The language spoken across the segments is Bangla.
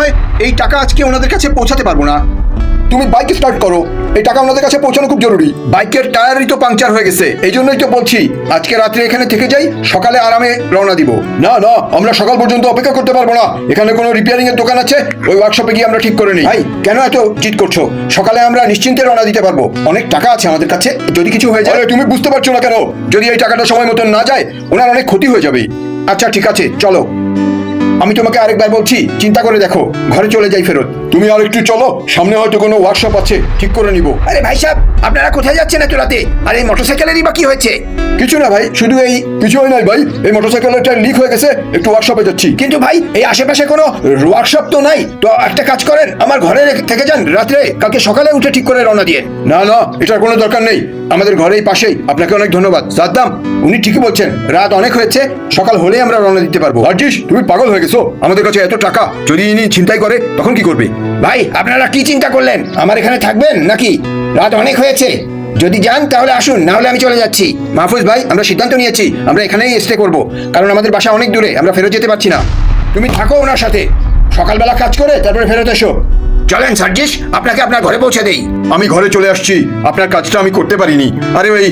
হয় এই টাকা আজকে ওনাদের কাছে পৌঁছাতে পারবো না। তুমি বাইক স্টার্ট করো, এই টাকা ওনাদের কাছে পৌঁছানো খুব জরুরি। বাইকের টায়ারই তো পাংচার হয়ে গেছে, এই জন্যই তো বলছি আজকে রাত্রে এখানে থেকে যাই, সকালে আরামে রওনা দিব। না না, আমরা সকাল পর্যন্ত অপেক্ষা করতে পারবো না। এখানে কোনো রিপেয়ারিং এর দোকান আছে, ওই ওয়ার্কশপে গিয়ে আমরা ঠিক করে নিই। ভাই কেন এত জিদ করছো? সকালে আমরা নিশ্চিন্তে রওনা দিতে পারবো, অনেক টাকা আছে আমাদের কাছে, যদি কিছু হয়ে যায়। আরে তুমি বুঝতে পারছো না কেন? যদি এই টাকাটা সময় মতন না যায়, ওনার অনেক ক্ষতি হয়ে যাবে। আচ্ছা ঠিক আছে চলো, আমি তোমাকে আরেকবার বলছি চিন্তা করে দেখো, ঘরে চলে যাই ফেরত। তুমি আর একটু চলো, সামনে হয়তো কোনো ওয়ার্কশপ আছে, ঠিক করে নিব। আরে ভাই সাহেব, আপনারা কোথায় যাচ্ছেন এত রাতে? আর এই মোটরসাইকেলেরই বা কি হয়েছে? কিছু না ভাই, শুধু এই কিছু হয় নাই ভাই, এই মোটরসাইকেলের টায়ার লিক হয়ে গেছে, একটু ওয়ার্কশপে যাচ্ছি। কিন্তু ভাই এই আশেপাশে কোনো ওয়ার্কশপ তো নাই, তো একটা কাজ করেন, আমার ঘরে থেকে যান রাত্রে, কালকে সকালে উঠে ঠিক করে রওনা দিয়ে। না না, এটার কোনো দরকার নেই, আমাদের ঘরেই পাশেই। আপনাকে অনেক ধন্যবাদ সাদ্দাম, উনি ঠিকই বলছেন, রাত অনেক হয়েছে, সকাল হলেই আমরা রওনা দিতে পারবো। রাজেশ তুমি পাগল হয়ে গেছো, আমাদের কাছে এত টাকা, যদি ইনি ছিনতাই করে তখন কি করবে? ভাই আপনারা কি চিন্তা করলেন, আমার এখানে থাকবেন নাকি? রাত অনেক হয়েছে, যদি যান তাহলে আসুন, না হলে আমি চলে যাচ্ছি। মাহফুজ ভাই, আমরা সিদ্ধান্ত নিয়েছি আমরা এখানেই স্টে করব, কারণ আমাদের বাসা অনেক দূরে, আমরা ফেরত যেতে পারছি না। তুমি থাকো ওনার সাথে, সকালবেলা কাজ করে তারপরে ফেরত এসো। চলেন সার্জিস, আপনাকে আপনার ঘরে পৌঁছে দেই। আমি ঘরে চলে আসছি, আপনার কাজটা আমি করতে পারিনি। আরে ওই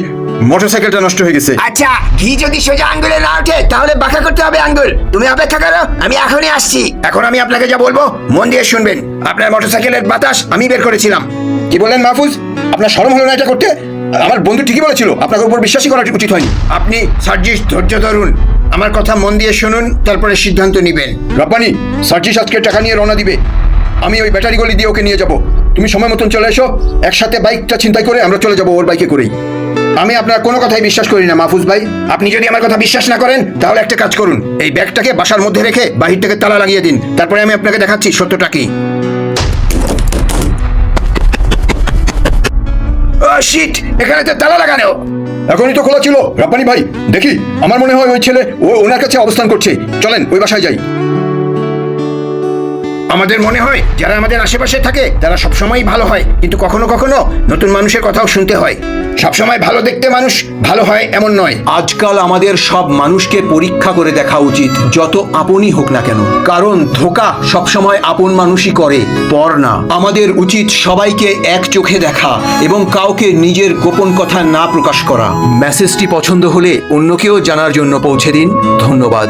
মোটরসাইকেলটা নষ্ট হয়ে গেছে। আচ্ছা, ঘি যদি সোজা আঙ্গুলে না ওঠে তাহলে বাঁকা করতে হবে আঙ্গুল। তুমি অপেক্ষা করো, আমি এখনই আসছি। এখন আমি আপনাকে যা বলবো মন দিয়ে শুনবেন। আপনার মোটরসাইকেলের বাতাস আমি বের করেছিলাম। কি বললেন মাহফুজ? আপনার শরম হলো না এটা করতে? আমার বন্ধু ঠিকই বলেছিল, আপনার উপর বিশ্বাসই করা উচিত হয়নি। আপনি সার্জিস ধৈর্য ধরুন, আমার কথা মন দিয়ে শুনুন, তারপরে সিদ্ধান্ত নেবেন। রব্বানি, সার্জিস আজকে টাকা নিয়ে রওনা দিবে, আমি ওই ব্যাটারি গলি দিয়ে ওকে নিয়ে যাব। তুমি সময় মতন চলে এসো, একসাথে বাইকটা ছিনতাই করে আমরা চলে যাবো ওর বাইকে করেই। আমি আপনার কোনো কথাই বিশ্বাস করি না মাহফুজ ভাই। আপনি যদি আমার কথা বিশ্বাস না করেন তাহলে একটা কাজ করুন, এই ব্যাগটাকে বাসার মধ্যে রেখে বাহির থেকে তালা লাগিয়ে দিন, তারপরে আমি আপনাকে দেখাচ্ছি সত্যটা কি। ও শিট, এখানে তো তালা লাগানো। এখনই তো খোলা ছিল। রব্বানি ভাই, দেখি আমার মনে হয় ওই ছেলে ওনার কাছে অবস্থান করছে, চলেন ওই বাসায় যাই। আমাদের মনে হয় যারা আমাদের আশেপাশে থাকে তারা সবসময় ভালো হয়, কিন্তু কখনো কখনো নতুন মানুষের কথাও শুনতে হয়। সবসময় ভালো দেখতে মানুষ ভালো হয় এমন নয়। আজকাল আমাদের সব মানুষকে পরীক্ষা করে দেখা উচিত, যত আপনই হোক না কেন, কারণ ধোঁকা সবসময় আপন মানুষই করে, পর না। আমাদের উচিত সবাইকে এক চোখে দেখা এবং কাউকে নিজের গোপন কথা না প্রকাশ করা। মেসেজটি পছন্দ হলে অন্যকেও জানার জন্য পৌঁছে দিন। ধন্যবাদ।